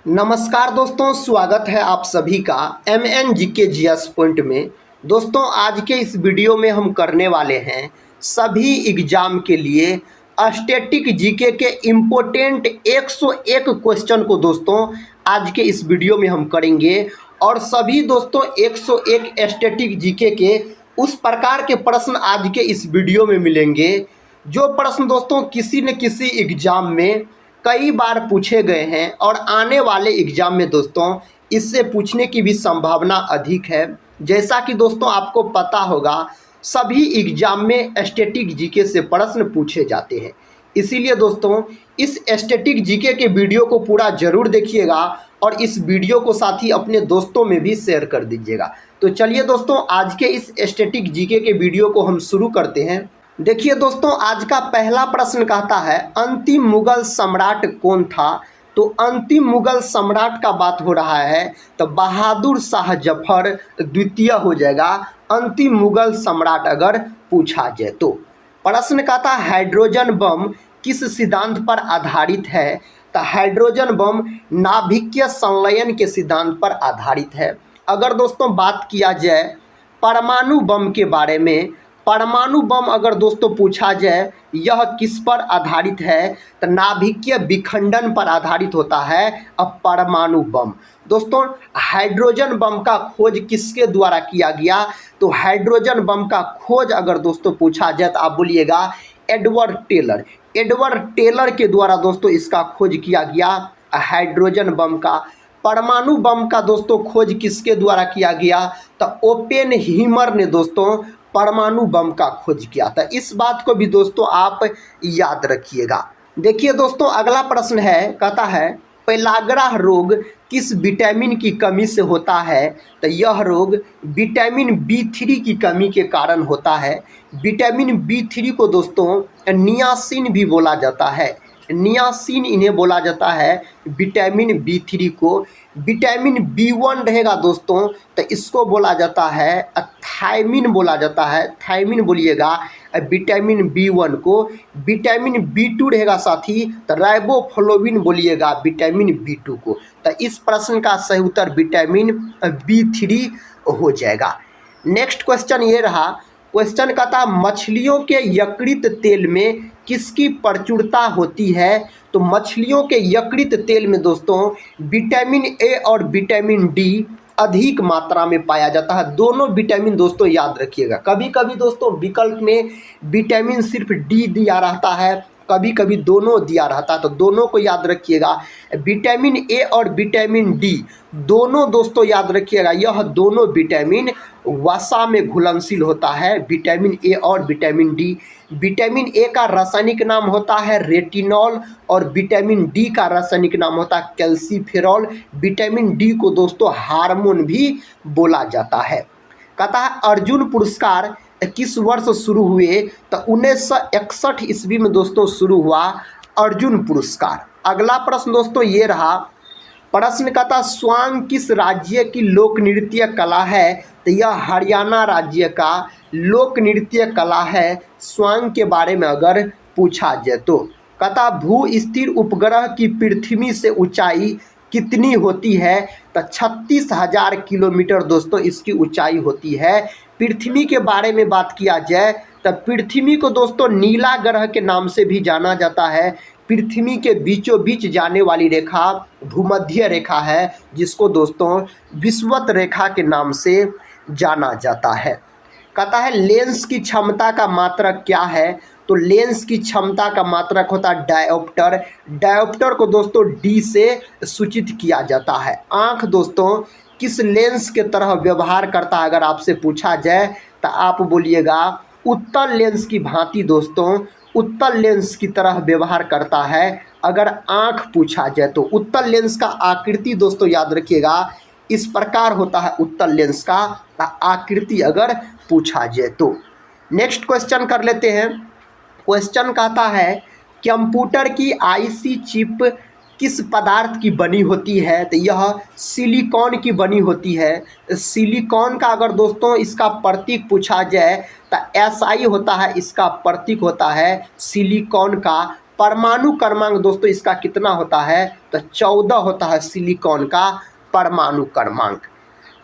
नमस्कार दोस्तों, स्वागत है आप सभी का MNGK पॉइंट में। दोस्तों, आज के इस वीडियो में हम करने वाले हैं सभी एग्ज़ाम के लिए स्टैटिक जीके के इम्पोर्टेंट 101 क्वेश्चन को दोस्तों आज के इस वीडियो में हम करेंगे। और सभी दोस्तों 101 स्टैटिक जीके के उस प्रकार के प्रश्न आज के इस वीडियो में मिलेंगे जो प्रश्न दोस्तों किसी न किसी एग्ज़ाम में कई बार पूछे गए हैं और आने वाले एग्ज़ाम में दोस्तों इससे पूछने की भी संभावना अधिक है। जैसा कि दोस्तों आपको पता होगा, सभी एग्ज़ाम में स्टैटिक जीके से प्रश्न पूछे जाते हैं। इसीलिए दोस्तों इस स्टैटिक जीके के वीडियो को पूरा ज़रूर देखिएगा और इस वीडियो को साथ ही अपने दोस्तों में भी शेयर कर दीजिएगा। तो चलिए दोस्तों, आज के इस स्टैटिक जीके के वीडियो को हम शुरू करते हैं। देखिए दोस्तों, आज का पहला प्रश्न कहता है अंतिम मुगल सम्राट कौन था। तो अंतिम मुगल सम्राट का बात हो रहा है तो बहादुर शाह जफर द्वितीय हो जाएगा अंतिम मुगल सम्राट अगर पूछा जाए तो। प्रश्न कहता है हाइड्रोजन बम किस सिद्धांत पर आधारित है। तो हाइड्रोजन बम नाभिकीय संलयन के सिद्धांत पर आधारित है। अगर दोस्तों बात किया जाए परमाणु बम के बारे में, परमाणु बम अगर दोस्तों पूछा जाए यह किस पर आधारित है तो नाभिकीय विखंडन पर आधारित होता है अब परमाणु बम। दोस्तों हाइड्रोजन बम का खोज किसके द्वारा किया गया। तो हाइड्रोजन बम का खोज अगर दोस्तों पूछा जाए तो आप बोलिएगा एडवर्ड टेलर। एडवर्ड टेलर के द्वारा दोस्तों इसका खोज किया गया हाइड्रोजन बम का। परमाणु बम का दोस्तों खोज किसके द्वारा किया गया तो ओपेनहीमर ने दोस्तों परमाणु बम का खोज किया था। इस बात को भी दोस्तों आप याद रखिएगा। देखिए दोस्तों अगला प्रश्न है, कहता है पेलाग्रा रोग किस विटामिन की कमी से होता है। तो यह रोग विटामिन B3 की कमी के कारण होता है। विटामिन B3 को दोस्तों नियासिन भी बोला जाता है। नियासिन इन्हें बोला जाता है विटामिन B3 को। विटामिन B1 रहेगा दोस्तों तो इसको बोला जाता है थायमिन बोला जाता है। थायमिन बोलिएगा विटामिन B1 को। विटामिन B2 रहेगा साथी तो राइबोफ्लोविन बोलिएगा विटामिन B2 को। तो इस प्रश्न का सही उत्तर विटामिन B3 हो जाएगा। नेक्स्ट क्वेश्चन ये रहा। क्वेश्चन कहता मछलियों के यकृत तेल में किसकी प्रचुरता होती है। तो मछलियों के यकृत तेल में दोस्तों विटामिन A और विटामिन D अधिक मात्रा में पाया जाता है। दोनों विटामिन दोस्तों याद रखिएगा। कभी कभी दोस्तों विकल्प में विटामिन सिर्फ D दिया रहता है, कभी कभी दोनों दिया रहता है, तो दोनों को याद रखिएगा। विटामिन A और विटामिन D दोनों दोस्तों याद रखिएगा, यह दोनों विटामिन वसा में घुलनशील होता है। विटामिन A और विटामिन D। विटामिन A का रासायनिक नाम होता है रेटिनॉल और विटामिन D का रासायनिक नाम होता है कैल्सीफेरॉल। विटामिन D को दोस्तों हार्मोन भी बोला जाता है। कहता है अर्जुन पुरस्कार किस वर्ष शुरू हुए। तो 1961 ईस्वी में दोस्तों शुरू हुआ अर्जुन पुरस्कार। अगला प्रश्न दोस्तों ये रहा। प्रश्न कहता स्वांग किस राज्य की लोक नृत्य कला है। तो यह हरियाणा राज्य का लोक नृत्य कला है। स्वांग के बारे में अगर पूछा जाए तो कहता भू स्थिर उपग्रह की पृथ्वी से ऊंचाई कितनी होती है। तो 36,000 किलोमीटर दोस्तों इसकी ऊंचाई होती है। पृथ्वी के बारे में बात किया जाए तो पृथ्वी को दोस्तों नीला ग्रह के नाम से भी जाना जाता है। पृथ्वी के बीचों बीच जाने वाली रेखा भूमध्य रेखा है जिसको दोस्तों विषुवत रेखा के नाम से जाना जाता है। कहता है लेंस की क्षमता का मात्रक क्या है। तो लेंस की क्षमता का मात्रक होता है डायोप्टर। डायोप्टर को दोस्तों D से सूचित किया जाता है। आँख दोस्तों किस लेंस के तरह व्यवहार करता है अगर आपसे पूछा जाए तो आप बोलिएगा उत्तल लेंस की भांति दोस्तों उत्तल लेंस की तरह व्यवहार करता है। अगर आँख पूछा जाए तो उत्तल लेंस का आकृति दोस्तों याद रखिएगा इस प्रकार होता है उत्तल लेंस का आकृति अगर पूछा जाए तो। नेक्स्ट क्वेश्चन कर लेते हैं। क्वेश्चन कहता है कंप्यूटर की IC चिप किस पदार्थ की बनी होती है। तो यह सिलिकॉन की बनी होती है। सिलिकॉन का अगर दोस्तों इसका प्रतीक पूछा जाए तो SI होता है, इसका प्रतीक होता है सिलिकॉन का परमाणु क्रमांक दोस्तों इसका कितना होता है, तो 14 होता है सिलिकॉन का परमाणु क्रमांक।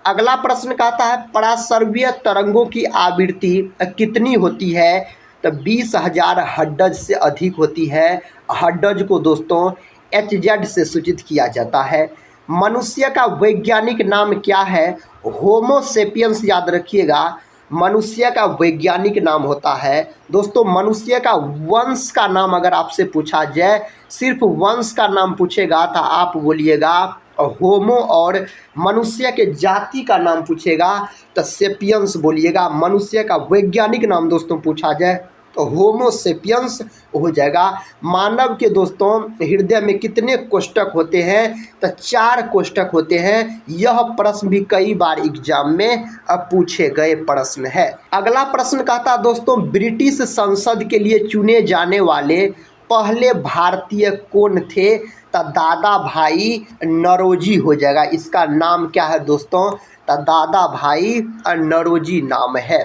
अगला प्रश्न कहता है पराश्रव्य तरंगों की आवृत्ति कितनी होती है, तो 20,000 हर्ट्ज से अधिक होती है। हर्ट्ज को दोस्तों HZ से सूचित किया जाता है। मनुष्य का वैज्ञानिक नाम क्या है, होमो सेपियंस याद रखिएगा, मनुष्य का वैज्ञानिक नाम होता है दोस्तों। मनुष्य का वंश का नाम अगर आपसे पूछा जाए, सिर्फ वंश का नाम पूछेगा तो आप बोलिएगा होमो, और मनुष्य के जाति का नाम पूछेगा तो सेपियंस बोलिएगा। मनुष्य का वैज्ञानिक नाम दोस्तों पूछा जाए तो होमो सेपियंस हो जाएगा। मानव के दोस्तों हृदय में कितने कोष्ठक होते हैं, तो 4 कोष्ठक होते हैं। यह प्रश्न भी कई बार एग्जाम में पूछे गए प्रश्न है। अगला प्रश्न कहता दोस्तों ब्रिटिश संसद के लिए चुने जाने वाले पहले भारतीय कौन थे, तो दादा भाई नौरोजी हो जाएगा। इसका नाम क्या है दोस्तों, तो दादा भाई नौरोजी नाम है।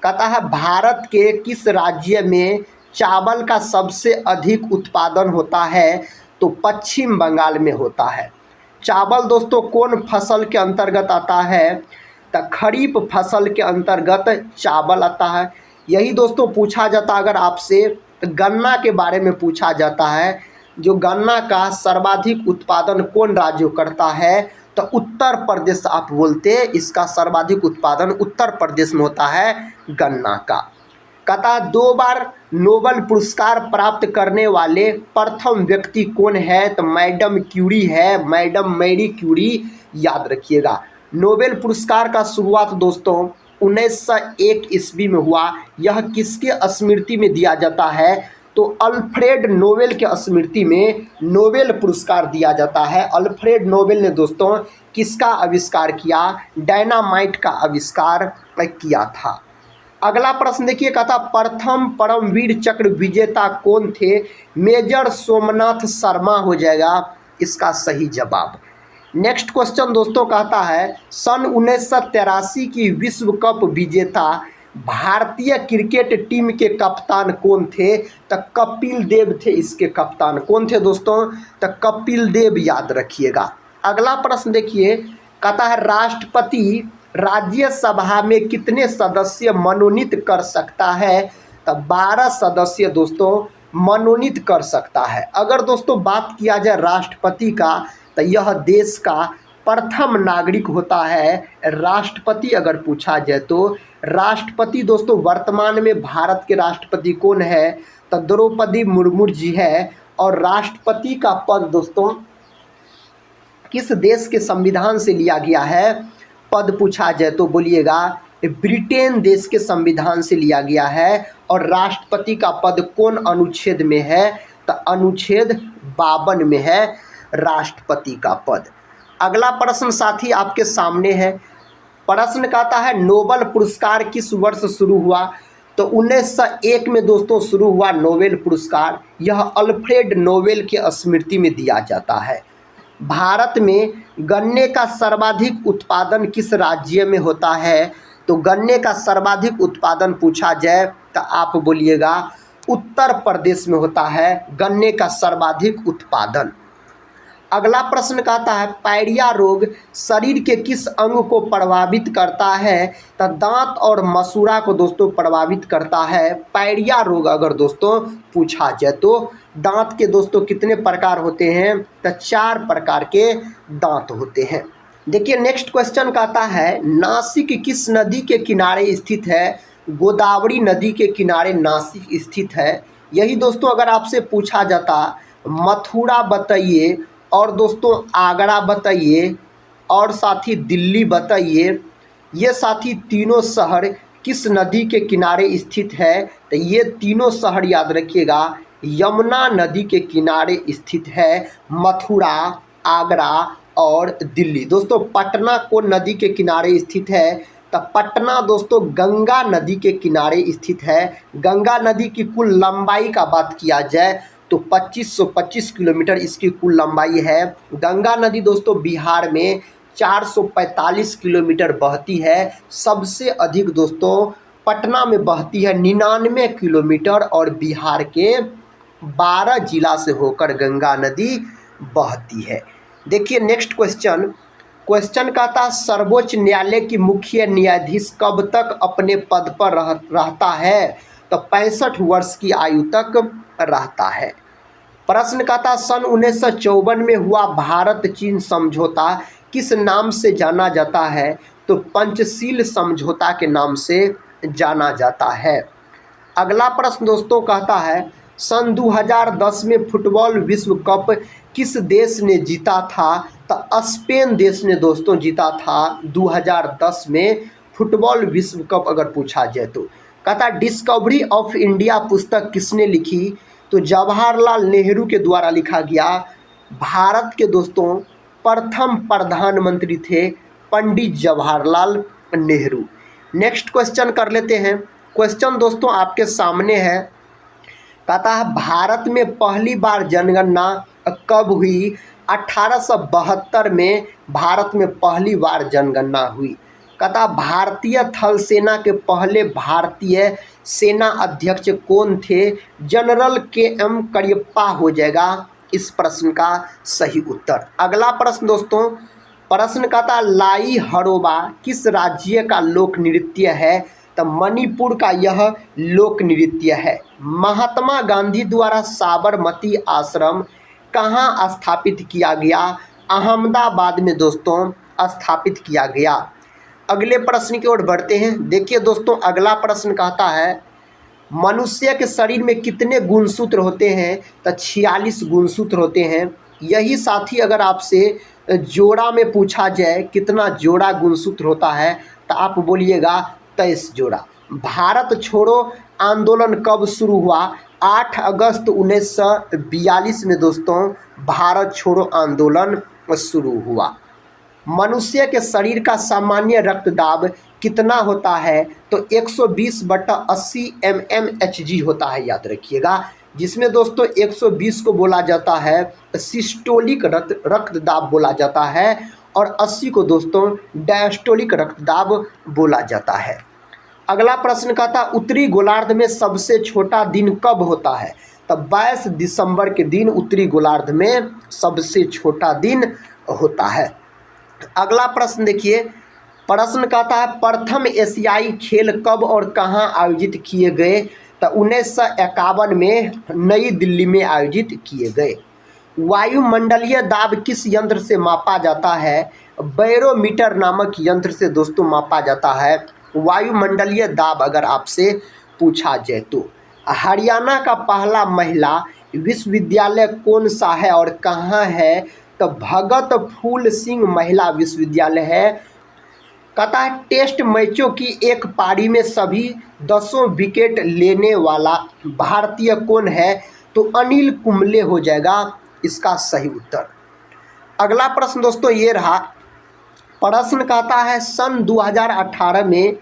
कहता है भारत के किस राज्य में चावल का सबसे अधिक उत्पादन होता है, तो पश्चिम बंगाल में होता है। चावल दोस्तों कौन फसल के अंतर्गत आता है, तो खरीफ फसल के अंतर्गत चावल आता है। यही दोस्तों पूछा जाता अगर आपसे गन्ना के बारे में पूछा जाता है, जो गन्ना का सर्वाधिक उत्पादन कौन राज्य करता है, तो उत्तर प्रदेश आप बोलते। इसका सर्वाधिक उत्पादन उत्तर प्रदेश में होता है गन्ना का। कहता 2 बार नोबेल पुरस्कार प्राप्त करने वाले प्रथम व्यक्ति कौन है, तो मैडम क्यूरी है, मैडम मैरी क्यूरी याद रखिएगा। नोबेल पुरस्कार का शुरुआत दोस्तों 1901 ईस्वी में हुआ। यह किसके स्मृति में दिया जाता है, तो अल्फ्रेड नोबेल के स्मृति में नोबेल पुरस्कार दिया जाता है। अल्फ्रेड नोबेल ने दोस्तों किसका आविष्कार किया, डायनामाइट का आविष्कार किया था। अगला प्रश्न देखिए, कहता प्रथम परमवीर चक्र विजेता कौन थे, मेजर सोमनाथ शर्मा हो जाएगा इसका सही जवाब। नेक्स्ट क्वेश्चन दोस्तों कहता है सन 1983 की विश्व कप विजेता भारतीय क्रिकेट टीम के कप्तान कौन थे, तो कपिल देव थे। इसके कप्तान कौन थे दोस्तों, तो कपिल देव याद रखिएगा। अगला प्रश्न देखिए, कहता है राष्ट्रपति राज्यसभा में कितने सदस्य मनोनीत कर सकता है, तो 12 सदस्य दोस्तों मनोनीत कर सकता है। अगर दोस्तों बात किया जाए राष्ट्रपति का, तो यह देश का प्रथम नागरिक होता है राष्ट्रपति। अगर पूछा जाए तो राष्ट्रपति दोस्तों वर्तमान में भारत के राष्ट्रपति कौन है, तो द्रौपदी मुर्मू जी है। और राष्ट्रपति का पद दोस्तों किस देश के संविधान से लिया गया है, पद पूछा जाए तो बोलिएगा ब्रिटेन देश के संविधान से लिया गया है। और राष्ट्रपति का पद कौन अनुच्छेद में है, तो अनुच्छेद 52 में है राष्ट्रपति का पद। अगला प्रश्न साथी आपके सामने है। प्रश्न कहता है नोबेल पुरस्कार किस वर्ष शुरू हुआ, तो 1901 में दोस्तों शुरू हुआ नोबेल पुरस्कार। यह अल्फ्रेड नोबेल के स्मृति में दिया जाता है। भारत में गन्ने का सर्वाधिक उत्पादन किस राज्य में होता है, तो गन्ने का सर्वाधिक उत्पादन पूछा जाए तो आप बोलिएगा उत्तर प्रदेश में होता है गन्ने का सर्वाधिक उत्पादन। अगला प्रश्न कहता है पायरिया रोग शरीर के किस अंग को प्रभावित करता है, तो दांत और मसूड़ा को दोस्तों प्रभावित करता है पायरिया रोग। अगर दोस्तों पूछा जाए तो दांत के दोस्तों कितने प्रकार होते हैं, तो 4 प्रकार के दांत होते हैं। देखिए नेक्स्ट क्वेश्चन कहता है नासिक किस नदी के किनारे स्थित है, गोदावरी नदी के किनारे नासिक स्थित है। यही दोस्तों अगर आपसे पूछा जाता मथुरा बताइए, और दोस्तों आगरा बताइए, और साथी दिल्ली बताइए, ये साथी तीनों शहर किस नदी के किनारे स्थित है, तो ये तीनों शहर याद रखिएगा यमुना नदी के किनारे स्थित है, मथुरा, आगरा और दिल्ली। दोस्तों पटना कौन नदी के किनारे स्थित है, तो पटना दोस्तों गंगा नदी के किनारे स्थित है। गंगा नदी की कुल लंबाई का बात किया जाए तो 2525 किलोमीटर इसकी कुल लंबाई है। गंगा नदी दोस्तों बिहार में 445 किलोमीटर बहती है। सबसे अधिक दोस्तों पटना में बहती है 99 किलोमीटर, और बिहार के 12 जिला से होकर गंगा नदी बहती है। देखिए नेक्स्ट क्वेश्चन का था सर्वोच्च न्यायालय की मुख्य न्यायाधीश कब तक अपने पद पर रहता है? तो 65 वर्ष की आयु तक रहता है। प्रश्न का था सन 1954 में हुआ भारत चीन समझौता किस नाम से जाना जाता है? तो पंचशील समझौता के नाम से जाना जाता है। अगला प्रश्न दोस्तों कहता है सन 2010 में फुटबॉल विश्व कप किस देश ने जीता था? तो स्पेन देश ने दोस्तों जीता था 2010 में फुटबॉल विश्व कप। अगर पूछा जाए तो कहता डिस्कवरी ऑफ इंडिया पुस्तक किसने लिखी? तो जवाहरलाल नेहरू के द्वारा लिखा गया। भारत के दोस्तों प्रथम प्रधानमंत्री थे पंडित जवाहरलाल नेहरू। नेक्स्ट क्वेश्चन कर लेते हैं। क्वेश्चन दोस्तों आपके सामने है, कहता है भारत में पहली बार जनगणना कब हुई? 1872 में भारत में पहली बार जनगणना हुई। कहता भारतीय थल सेना के पहले भारतीय सेना अध्यक्ष कौन थे? General KM. करियप्पा हो जाएगा इस प्रश्न का सही उत्तर। अगला प्रश्न दोस्तों, प्रश्न कहता लाई हरोबा किस राज्य का लोक नृत्य है? तो मणिपुर का यह लोक नृत्य है। महात्मा गांधी द्वारा साबरमती आश्रम कहाँ स्थापित किया गया? अहमदाबाद में दोस्तों स्थापित किया गया। अगले प्रश्न की ओर बढ़ते हैं। देखिए दोस्तों अगला प्रश्न कहता है मनुष्य के शरीर में कितने गुणसूत्र होते हैं? तो 46 गुणसूत्र होते हैं। यही साथी अगर आपसे जोड़ा में पूछा जाए कितना जोड़ा गुणसूत्र होता है तो आप बोलिएगा 23 जोड़ा। भारत छोड़ो आंदोलन कब शुरू हुआ? 8 अगस्त 1942 में दोस्तों भारत छोड़ो आंदोलन शुरू हुआ। मनुष्य के शरीर का सामान्य रक्तदाब कितना होता है? तो 120/80 mmHg होता है, याद रखिएगा। जिसमें दोस्तों 120 को बोला जाता है सिस्टोलिक रक्तदाब बोला जाता है और 80 को दोस्तों डायस्टोलिक रक्तदाब बोला जाता है। अगला प्रश्न का था उत्तरी गोलार्ध में सबसे छोटा दिन कब होता है? तो 22 दिसंबर के दिन उत्तरी गोलार्ध में सबसे छोटा दिन होता है। अगला प्रश्न देखिए, प्रश्न कहता है प्रथम एशियाई खेल कब और कहां आयोजित किए गए? तो 1951 में नई दिल्ली में आयोजित किए गए। वायुमंडलीय दाब किस यंत्र से मापा जाता है? बैरोमीटर नामक यंत्र से दोस्तों मापा जाता है वायुमंडलीय दाब अगर आपसे पूछा जाए तो। हरियाणा का पहला महिला विश्वविद्यालय कौन सा है और कहाँ है? तो भगत फूल सिंह महिला विश्वविद्यालय है। कहता है टेस्ट मैचों की एक पारी में सभी 10 विकेट लेने वाला भारतीय कौन है? तो अनिल कुंबले हो जाएगा इसका सही उत्तर। अगला प्रश्न दोस्तों ये रहा। प्रश्न कहता है सन 2018 में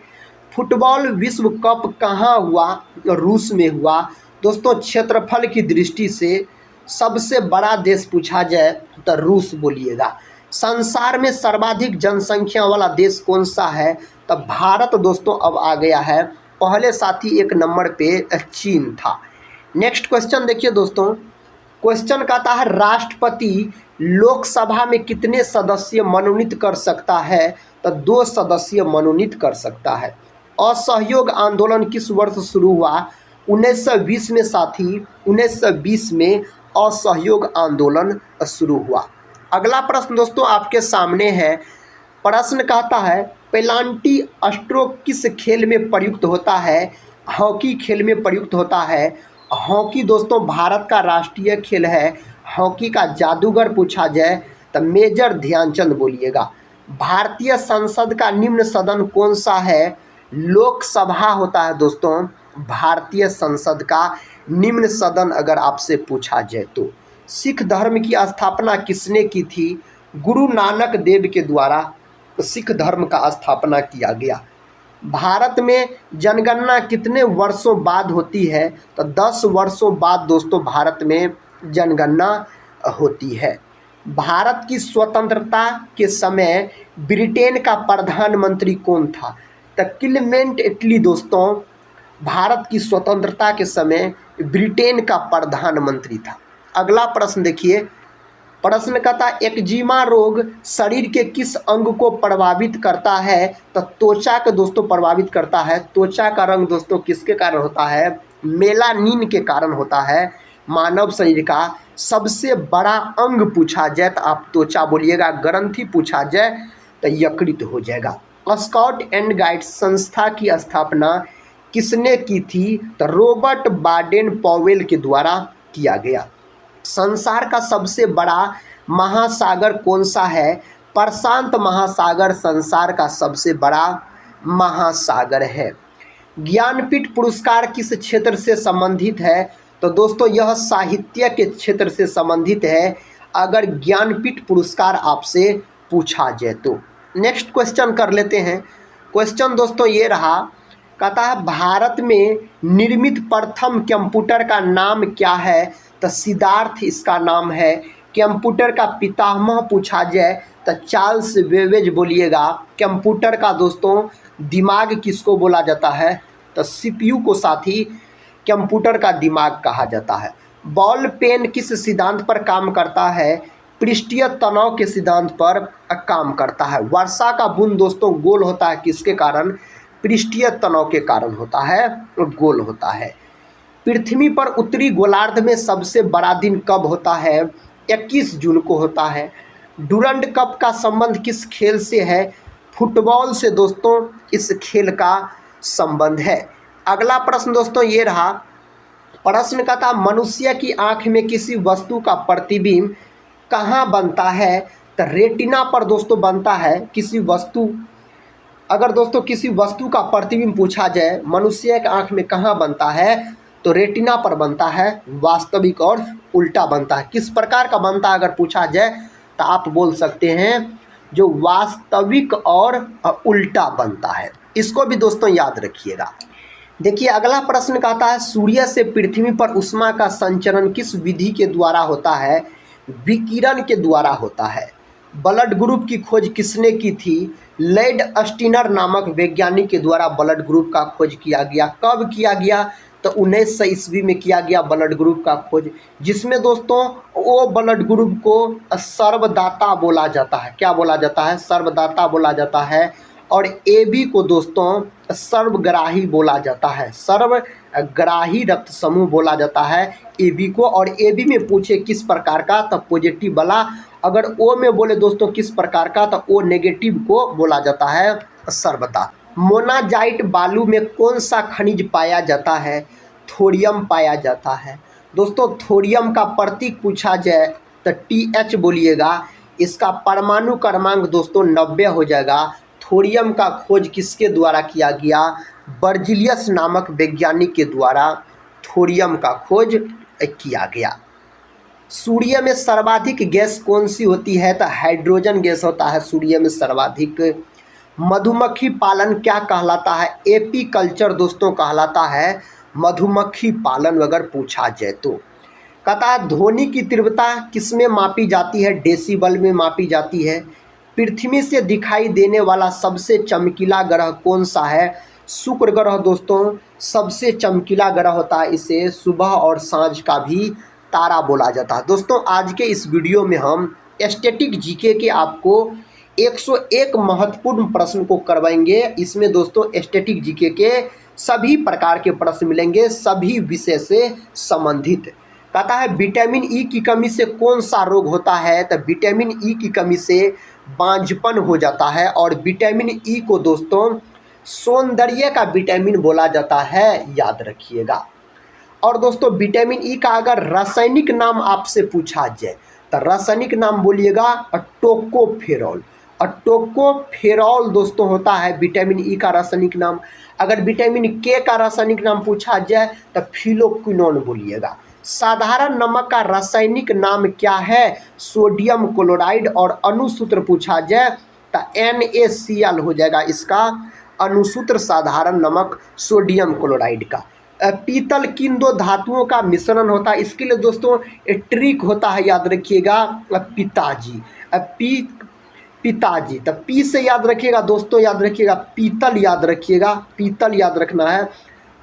फुटबॉल विश्व कप कहाँ हुआ? रूस में हुआ। दोस्तों क्षेत्रफल की दृष्टि से सबसे बड़ा देश पूछा जाए तो रूस बोलिएगा। संसार में सर्वाधिक जनसंख्या वाला देश कौन सा है? तो भारत दोस्तों अब आ गया है पहले, साथी 1 नंबर पे चीन था। नेक्स्ट क्वेश्चन देखिए दोस्तों, क्वेश्चन कहता है राष्ट्रपति लोकसभा में कितने सदस्य मनोनीत कर सकता है? तो 2 सदस्य मनोनीत कर सकता है। असहयोग आंदोलन किस वर्ष शुरू हुआ? 1920 में साथी 1920 में असहयोग आंदोलन शुरू हुआ। अगला प्रश्न दोस्तों आपके सामने है। प्रश्न कहता है पेनाल्टी स्ट्रोक किस खेल में प्रयुक्त होता है? हॉकी खेल में प्रयुक्त होता है। हॉकी दोस्तों भारत का राष्ट्रीय खेल है। हॉकी का जादूगर पूछा जाए तो मेजर ध्यानचंद बोलिएगा। भारतीय संसद का निम्न सदन कौन सा है? लोकसभा होता है दोस्तों भारतीय संसद का निम्न सदन अगर आपसे पूछा जाए तो। सिख धर्म की स्थापना किसने की थी? गुरु नानक देव के द्वारा सिख धर्म का स्थापना किया गया। भारत में जनगणना कितने वर्षों बाद होती है? तो 10 वर्षों बाद दोस्तों भारत में जनगणना होती है। भारत की स्वतंत्रता के समय ब्रिटेन का प्रधानमंत्री कौन था? तो क्लेमेंट एटली दोस्तों भारत की स्वतंत्रता के समय ब्रिटेन का प्रधानमंत्री था। अगला प्रश्न देखिए, प्रश्न कहता एक्जिमा रोग शरीर के किस अंग को प्रभावित करता है? तो त्वचा के दोस्तों प्रभावित करता है। त्वचा का रंग दोस्तों किसके कारण होता है? मेलानिन के कारण होता है। मानव शरीर का सबसे बड़ा अंग पूछा जाए तो आप त्वचा बोलिएगा, ग्रंथि पूछा जाए तो यकृत हो जाएगा। स्काउट एंड गाइड संस्था की स्थापना किसने की थी? तो रॉबर्ट बाडेन पॉवेल के द्वारा किया गया। संसार का सबसे बड़ा महासागर कौन सा है? प्रशांत महासागर संसार का सबसे बड़ा महासागर है। ज्ञानपीठ पुरस्कार किस क्षेत्र से संबंधित है? तो दोस्तों यह साहित्य के क्षेत्र से संबंधित है, अगर ज्ञानपीठ पुरस्कार आपसे पूछा जाए तो। नेक्स्ट क्वेश्चन कर लेते हैं। क्वेश्चन दोस्तों ये रहा, कहता है भारत में निर्मित प्रथम कंप्यूटर का नाम क्या है? तो सिद्धार्थ इसका नाम है। कंप्यूटर का पितामह पूछा जाए तो चार्ल्स बेबेज बोलिएगा। कंप्यूटर का दोस्तों दिमाग किसको बोला जाता है? तो सीपीयू को साथी कंप्यूटर का दिमाग कहा जाता है। बॉल पेन किस सिद्धांत पर काम करता है? पृष्ठीय तनाव के सिद्धांत पर काम करता है। वर्षा का बूंद दोस्तों गोल होता है किसके कारण? पृष्ठीय तनाव के कारण होता है, गोल होता है। पृथ्वी पर उत्तरी गोलार्ध में सबसे बड़ा दिन कब होता है? 21 जून को होता है। डुरंड कप का संबंध किस खेल से है? फुटबॉल से दोस्तों इस खेल का संबंध है। अगला प्रश्न दोस्तों ये रहा, प्रश्न का था मनुष्य की आंख में किसी वस्तु का प्रतिबिंब कहाँ बनता है? तो रेटिना पर दोस्तों बनता है। किसी वस्तु, अगर दोस्तों किसी वस्तु का प्रतिबिंब पूछा जाए मनुष्य की आंख में कहाँ बनता है? तो रेटिना पर बनता है। वास्तविक और उल्टा बनता है। किस प्रकार का बनता है अगर पूछा जाए तो आप बोल सकते हैं जो वास्तविक और उल्टा बनता है। इसको भी दोस्तों याद रखिएगा। देखिए अगला प्रश्न कहता है सूर्य से पृथ्वी पर उष्मा का संचरण किस विधि के द्वारा होता है? विकिरण के द्वारा होता है। ब्लड ग्रुप की खोज किसने की थी? लैड स्टीनर नामक वैज्ञानिक के द्वारा ब्लड ग्रुप का खोज किया गया। कब किया गया? तो 1900 ईस्वी में किया गया ब्लड ग्रुप का खोज, जिसमें दोस्तों वो ब्लड ग्रुप को सर्वदाता बोला जाता है। क्या बोला जाता है? सर्वदाता बोला जाता है। और AB को दोस्तों सर्वग्राही बोला जाता है। सर्वग्राही रक्त समूह बोला जाता है AB को। और AB में पूछे किस प्रकार का तो पॉजिटिव वाला, अगर O में बोले दोस्तों किस प्रकार का तो O नेगेटिव को बोला जाता है सर्वदाता। मोनाजाइट बालू में कौन सा खनिज पाया जाता है? थोरियम पाया जाता है। दोस्तों थोरियम का प्रतीक पूछा जाए तो TH बोलिएगा। इसका परमाणु क्रमांक दोस्तों 90 हो जाएगा। थोरियम का खोज किसके द्वारा किया गया? बर्जिलियस नामक वैज्ञानिक के द्वारा थोरियम का खोज किया गया। सूर्य में सर्वाधिक गैस कौन सी होती है? तो हाइड्रोजन गैस होता है सूर्य में सर्वाधिक। मधुमक्खी पालन क्या कहलाता है? एपीकल्चर दोस्तों कहलाता है मधुमक्खी पालन अगर पूछा जाए तो। कहता है ध्वनि की तीव्रता किस में मापी जाती है? डेसिबल में मापी जाती है। पृथ्वी से दिखाई देने वाला सबसे चमकीला ग्रह कौन सा है? शुक्र ग्रह दोस्तों सबसे चमकीला ग्रह होता है। इसे सुबह और सांझ का भी तारा बोला जाता है। दोस्तों आज के इस वीडियो में हम स्टैटिक जीके के आपको 101 महत्वपूर्ण प्रश्न को करवाएंगे। इसमें दोस्तों स्टैटिक जीके के सभी प्रकार के प्रश्न मिलेंगे, सभी विषय से संबंधित। कहता है विटामिन ई की कमी से कौन सा रोग होता है? तो विटामिन ई की कमी से बांझपन हो जाता है। और विटामिन ई को दोस्तों सौंदर्य का विटामिन बोला जाता है, याद रखिएगा। और दोस्तों विटामिन ई का अगर रासायनिक नाम आपसे पूछा जाए तो रासायनिक नाम बोलिएगा टोकोफेरॉल। और टोकोफेरॉल दोस्तों होता है विटामिन ई का रासायनिक नाम। अगर विटामिन के का रासायनिक नाम पूछा जाए तो फिलोक्विनोन बोलिएगा। साधारण नमक का रासायनिक नाम क्या है? Sodium chloride. और अनुसूत्र पूछा जाए तो NaCl हो जाएगा इसका अनुसूत्र साधारण नमक सोडियम क्लोराइड का। पीतल किन दो धातुओं का मिश्रण होता है? इसके लिए दोस्तों ट्रिक होता है, याद रखिएगा पिताजी। पिताजी तो पी से याद रखिएगा दोस्तों, याद रखिएगा पीतल, याद रखिएगा पीतल याद रखना है।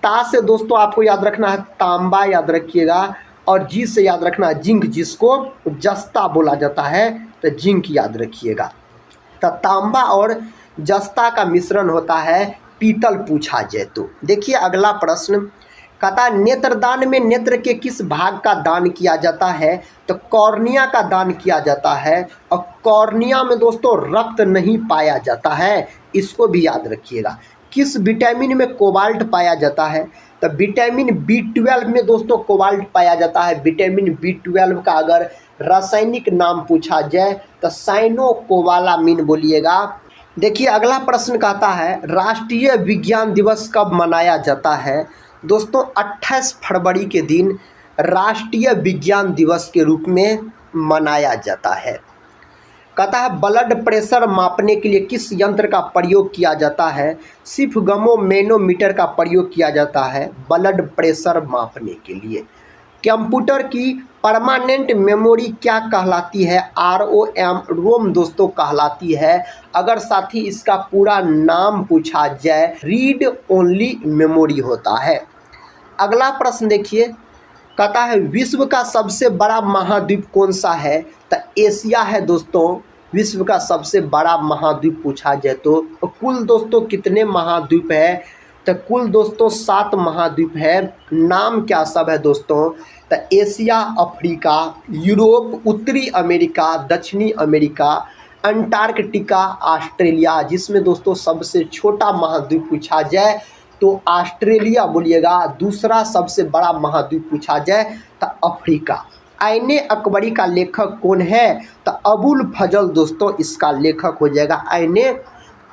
ता से दोस्तों आपको याद रखना है तांबा याद रखिएगा, और जी से याद रखना है जिंक, जिसको जस्ता बोला जाता है, तो जिंक याद रखिएगा। तो तांबा और जस्ता का मिश्रण होता है पीतल, पूछा जाए तो। देखिए अगला प्रश्न कहता है नेत्रदान में नेत्र के किस भाग का दान किया जाता है, तो कॉर्निया का दान किया जाता है। और कॉर्निया में दोस्तों रक्त नहीं पाया जाता है, इसको भी याद रखिएगा। किस विटामिन में कोबाल्ट पाया जाता है, तो विटामिन B12 में दोस्तों कोबाल्ट पाया जाता है। विटामिन B12 का अगर रासायनिक नाम पूछा जाए तो साइनोकोबालामिन बोलिएगा। देखिए अगला प्रश्न कहता है राष्ट्रीय विज्ञान दिवस कब मनाया जाता है। दोस्तों 28 फरवरी के दिन राष्ट्रीय विज्ञान दिवस के रूप में मनाया जाता है। कहता है ब्लड प्रेशर मापने के लिए किस यंत्र का प्रयोग किया जाता है, सिर्फ मैनोमीटर का प्रयोग किया जाता है ब्लड प्रेशर मापने के लिए। कंप्यूटर की परमानेंट मेमोरी क्या कहलाती है, रोम दोस्तों कहलाती है। अगर साथी इसका पूरा नाम पूछा जाए रीड ओनली मेमोरी होता है। अगला प्रश्न देखिए कहता है विश्व का सबसे बड़ा महाद्वीप कौन सा है, तो एशिया है दोस्तों विश्व का सबसे बड़ा महाद्वीप पूछा जाए तो। कुल दोस्तों कितने महाद्वीप है, तो कुल दोस्तों 7 महाद्वीप है। नाम क्या सब है दोस्तों, तो एशिया, अफ्रीका, यूरोप, उत्तरी अमेरिका, दक्षिणी अमेरिका, अंटार्कटिका, ऑस्ट्रेलिया। जिसमें दोस्तों सबसे छोटा महाद्वीप पूछा जाए तो ऑस्ट्रेलिया बोलिएगा। दूसरा सबसे बड़ा महाद्वीप पूछा जाए तो अफ्रीका। आईने अकबरी का लेखक कौन है, तो अबुल फजल दोस्तों इसका लेखक हो जाएगा आईने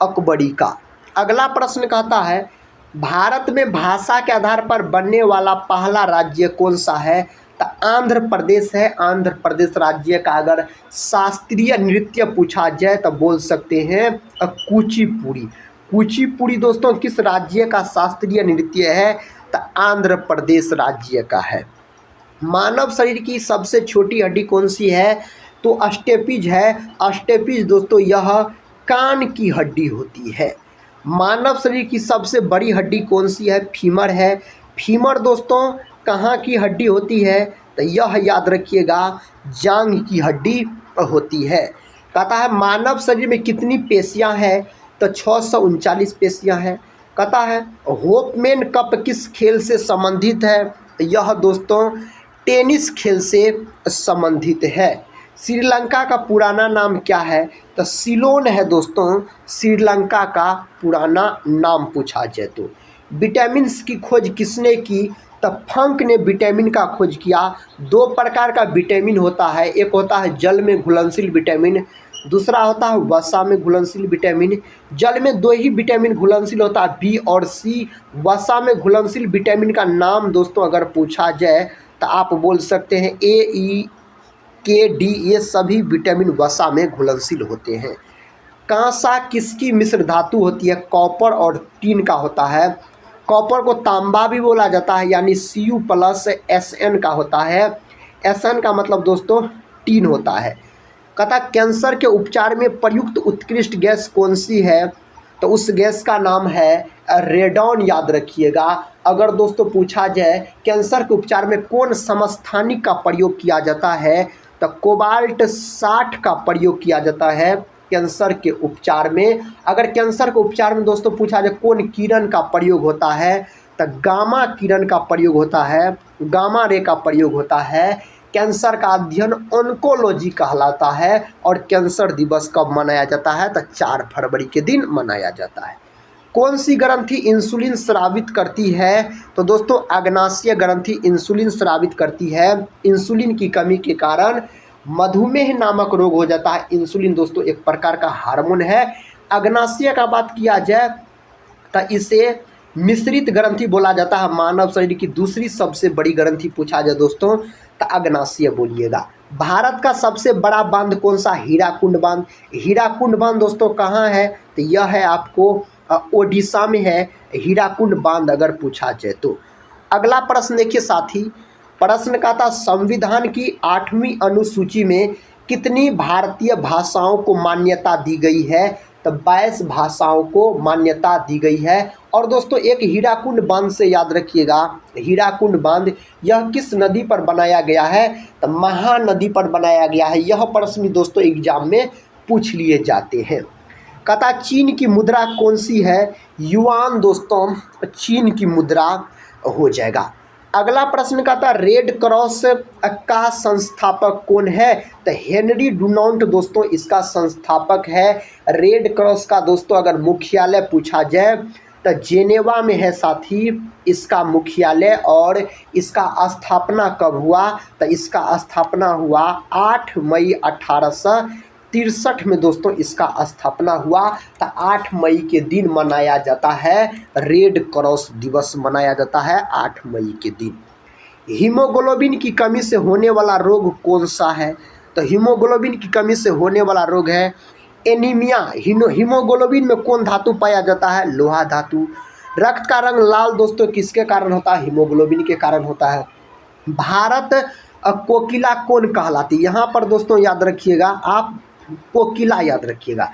अकबरी का। अगला प्रश्न कहता है भारत में भाषा के आधार पर बनने वाला पहला राज्य कौन सा है, तो आंध्र प्रदेश है। आंध्र प्रदेश राज्य का अगर शास्त्रीय नृत्य पूछा जाए तो बोल सकते हैं कुचिपुड़ी। कुचिपुड़ी दोस्तों किस राज्य का शास्त्रीय नृत्य है, तो आंध्र प्रदेश राज्य का है। मानव शरीर की सबसे छोटी हड्डी कौन सी है, तो अस्टेपिज है। अस्टेपिज दोस्तों यह कान की हड्डी होती है। मानव शरीर की सबसे बड़ी हड्डी कौन सी है, फीमर है। फीमर दोस्तों कहाँ की हड्डी होती है, तो यह याद रखिएगा जांघ की हड्डी होती है। कहता है मानव शरीर में कितनी पेशियां हैं, तो 639 पेशियां हैं। कहता है होपमैन कप किस खेल से संबंधित है, यह दोस्तों टेनिस खेल से संबंधित है। श्रीलंका का पुराना नाम क्या है, तो सिलोन है दोस्तों श्रीलंका का पुराना नाम पूछा जाए तो। विटामिन की खोज किसने की, तो फंक ने विटामिन का खोज किया। 2 प्रकार का विटामिन होता है, एक होता है जल में घुलनशील विटामिन, दूसरा होता है वसा में घुलनशील विटामिन। जल में 2 ही विटामिन घुलनशील होता है, बी और सी। वसा में घुलनशील विटामिन का नाम दोस्तों अगर पूछा जाए तो आप बोल सकते हैं ए, ई, के, डी। ये सभी विटामिन वसा में घुलनशील होते हैं। कांसा किसकी मिश्र धातु होती है, कॉपर और टीन का होता है। कॉपर को तांबा भी बोला जाता है, यानी Cu+Sn का होता है। Sn का मतलब दोस्तों टीन होता है। कहता कैंसर के उपचार में प्रयुक्त उत्कृष्ट गैस कौन सी है, तो उस गैस का नाम है रेडॉन, याद रखिएगा। अगर दोस्तों पूछा जाए कैंसर के उपचार में कौन समस्थानिक का प्रयोग किया जाता है, तो कोबाल्ट 60 का प्रयोग किया जाता है कैंसर के उपचार में। अगर कैंसर के उपचार में दोस्तों पूछा जाए कौन किरण का प्रयोग होता है, तो गामा किरण का प्रयोग होता है, गामा रे का प्रयोग होता है। कैंसर का अध्ययन ऑन्कोलॉजी कहलाता है। और कैंसर दिवस कब मनाया जाता है, तो 4 फरवरी के दिन मनाया जाता है। कौन सी ग्रंथि इंसुलिन स्रावित करती है, तो दोस्तों अग्नाशय ग्रंथि इंसुलिन स्रावित करती है। इंसुलिन की कमी के कारण मधुमेह नामक रोग हो जाता है। इंसुलिन दोस्तों एक प्रकार का हार्मोन है। अग्नाशय का बात किया जाए तो इसे मिश्रित ग्रंथि बोला जाता है। मानव शरीर की दूसरी सबसे बड़ी ग्रंथि पूछा जाए दोस्तों तो अग्नाशय बोलिएगा। भारत का सबसे बड़ा बांध कौन सा, हीराकुंड बांध। हीराकुंड बांध दोस्तों कहाँ है, तो यह है आपको ओडिशा में है हीराकुंड बांध अगर पूछा जाए तो। अगला प्रश्न देखिए साथी, प्रश्न का था संविधान की 8वीं अनुसूची में कितनी भारतीय भाषाओं को मान्यता दी गई है, तो 22 भाषाओं को मान्यता दी गई है। और दोस्तों एक हीराकुंड बांध से याद रखिएगा, हीराकुंड बांध यह किस नदी पर बनाया गया है? तो महानदी पर बनाया गया है। यह प्रश्न दोस्तों एग्जाम में पूछ लिए जाते हैं। कहता चीन की मुद्रा कौन सी है? युआन दोस्तों चीन की मुद्रा हो जाएगा। अगला प्रश्न कहता रेड क्रॉस का संस्थापक कौन है? तो हेनरी डुनांट दोस्तों इसका संस्थापक है। रेड क्रॉस का दोस्तों अगर मुख्यालय पूछा जाए तो जेनेवा में है साथी इसका मुख्यालय। और इसका स्थापना कब हुआ? तो इसका स्थापना हुआ 8 मई 1863 में दोस्तों इसका स्थापना हुआ। तो 8 मई के दिन मनाया जाता है रेड क्रॉस दिवस, मनाया जाता है 8 मई के दिन। हीमोग्लोबिन की कमी से होने वाला रोग कौन सा है? तो हीमोग्लोबिन की कमी से होने वाला रोग है एनीमिया। हीमोग्लोबिन में कौन धातु पाया जाता है? लोहा धातु। रक्त का रंग लाल दोस्तों किसके कारण होता है? हीमोग्लोबिन के कारण होता है। भारत कोकिला कौन कहलाती है? यहाँ पर दोस्तों याद रखिएगा, आप कोकिला याद रखिएगा।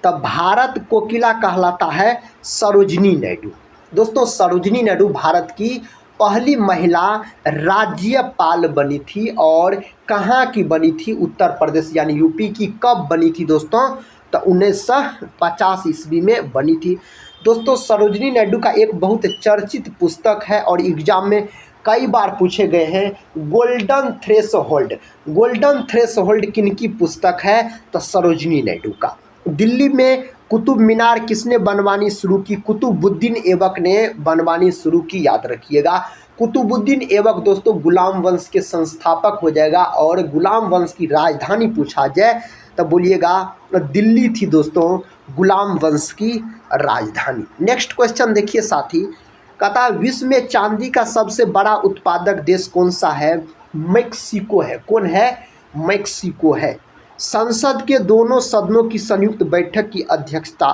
तब भारत कोकिला कहलाता है सरोजिनी नायडू। दोस्तों सरोजिनी नायडू भारत की पहली महिला राज्यपाल बनी थी। और कहाँ की बनी थी? उत्तर प्रदेश यानी यूपी की। कब बनी थी दोस्तों? तो 1950 ईस्वी में बनी थी। दोस्तों सरोजिनी नायडू का एक बहुत चर्चित पुस्तक है और एग्जाम में कई बार पूछे गए हैं, गोल्डन थ्रेशोल्ड। गोल्डन थ्रेशोल्ड किनकी पुस्तक है? तो सरोजिनी नायडू का। दिल्ली में कुतुब मीनार किसने बनवानी शुरू की? कुतुबुद्दीन ऐबक ने बनवानी शुरू की, याद रखिएगा। कुतुबुद्दीन ऐबक दोस्तों गुलाम वंश के संस्थापक हो जाएगा। और गुलाम वंश की राजधानी पूछा जाए तो बोलिएगा दिल्ली थी दोस्तों गुलाम वंश की राजधानी। नेक्स्ट क्वेश्चन देखिए साथी, कहता विश्व में चांदी का सबसे बड़ा उत्पादक देश कौन सा है? मेक्सिको है। कौन है? मेक्सिको है। संसद के दोनों सदनों की संयुक्त बैठक की अध्यक्षता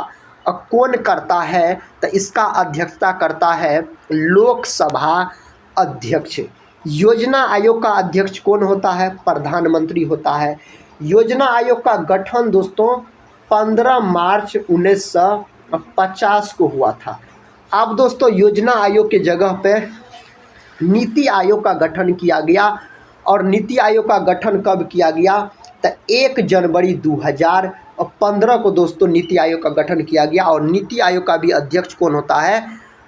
कौन करता है? तो इसका अध्यक्षता करता है लोकसभा अध्यक्ष। योजना आयोग का अध्यक्ष कौन होता है? प्रधानमंत्री होता है। योजना आयोग का गठन दोस्तों 15 मार्च 1950 को हुआ था। अब दोस्तों योजना आयोग के जगह पे नीति आयोग का गठन किया गया। और नीति आयोग का गठन कब किया गया? तो 1 जनवरी 2015 को दोस्तों नीति आयोग का गठन किया गया। और नीति आयोग का भी अध्यक्ष कौन होता है?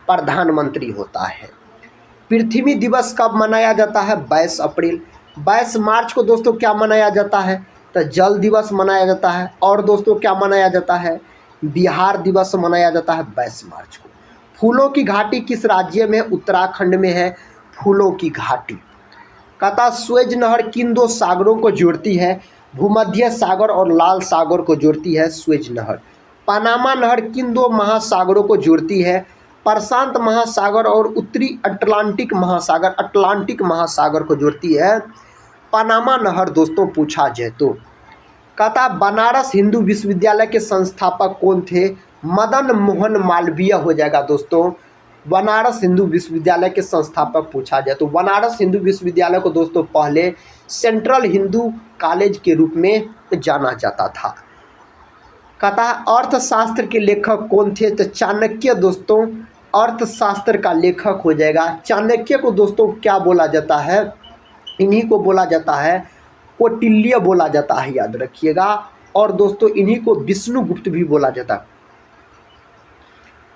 प्रधानमंत्री होता है। पृथ्वी दिवस कब मनाया जाता है? 22 अप्रैल। 22 मार्च को दोस्तों क्या मनाया जाता है? तो जल दिवस मनाया जाता है। और दोस्तों क्या मनाया जाता है? बिहार दिवस मनाया जाता है 22 मार्च को। फूलों की घाटी किस राज्य में? उत्तराखंड में है फूलों की घाटी। कहता स्वेज नहर किन दो सागरों को जोड़ती है? भूमध्य सागर और लाल सागर को जोड़ती है स्वेज नहर। पनामा नहर किन दो महासागरों को जोड़ती है? प्रशांत महासागर और उत्तरी अटलांटिक महासागर को जोड़ती है पनामा नहर दोस्तों पूछा जाए तो। कहता बनारस हिंदू विश्वविद्यालय के संस्थापक कौन थे? मदन मोहन मालवीय हो जाएगा दोस्तों बनारस हिंदू विश्वविद्यालय के संस्थापक पूछा जाए तो। बनारस हिंदू विश्वविद्यालय को दोस्तों पहले सेंट्रल हिंदू कॉलेज के रूप में जाना जाता था। कहता है अर्थशास्त्र के लेखक कौन थे? तो चाणक्य दोस्तों अर्थशास्त्र का लेखक हो जाएगा। चाणक्य को दोस्तों क्या बोला जाता है? इन्हीं को बोला जाता है कौटिल्य बोला जाता है, याद रखिएगा। और दोस्तों इन्हीं को विष्णुगुप्त भी बोला जाता है,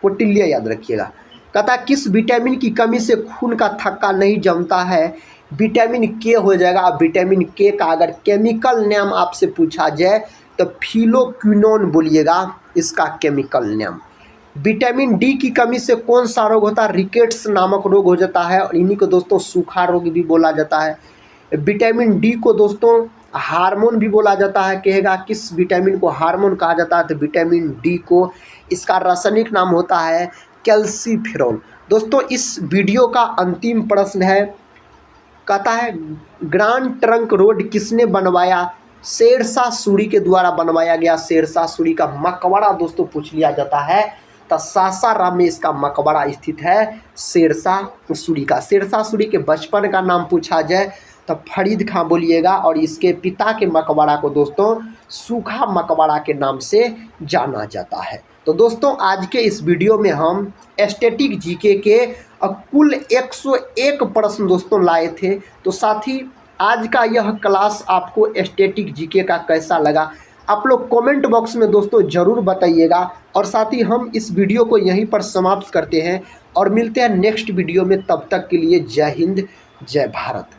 कौटिल्य याद रखिएगा। कहता किस विटामिन की कमी से खून का थक्का नहीं जमता है? विटामिन के हो जाएगा। अब विटामिन के का अगर केमिकल नाम आपसे पूछा जाए तो फिलोक्विनोन बोलिएगा इसका केमिकल नाम। विटामिन डी की कमी से कौन सा रोग होता है? रिकेट्स नामक रोग हो जाता है। और इन्हीं को दोस्तों सूखा रोग भी बोला जाता है। विटामिन डी को दोस्तों हार्मोन भी बोला जाता है। कहेगा किस विटामिन को हार्मोन कहा जाता है? तो विटामिन डी को इसका रासायनिक नाम होता है कैल्सीफेरॉल। दोस्तों इस वीडियो का अंतिम प्रश्न है, कहता है ग्रांड ट्रंक रोड किसने बनवाया? शेरशाह सूरी के द्वारा बनवाया गया। शेरशाह सूरी का मकबरा दोस्तों पूछ लिया जाता है तो सासाराम में इसका मकबरा स्थित है शेरशाह सूरी का। शेरशाह सूरी के बचपन का नाम पूछा जाए तब फरीद खां बोलिएगा। और इसके पिता के मकबरा को दोस्तों सूखा मकबरा के नाम से जाना जाता है। तो दोस्तों आज के इस वीडियो में हम स्टैटिक जीके के कुल 101 प्रश्न दोस्तों लाए थे। तो साथ ही आज का यह क्लास आपको स्टैटिक जीके का कैसा लगा आप लोग कमेंट बॉक्स में दोस्तों ज़रूर बताइएगा। और साथ ही हम इस वीडियो को यहीं पर समाप्त करते हैं और मिलते हैं नेक्स्ट वीडियो में। तब तक के लिए जय हिंद, जय भारत।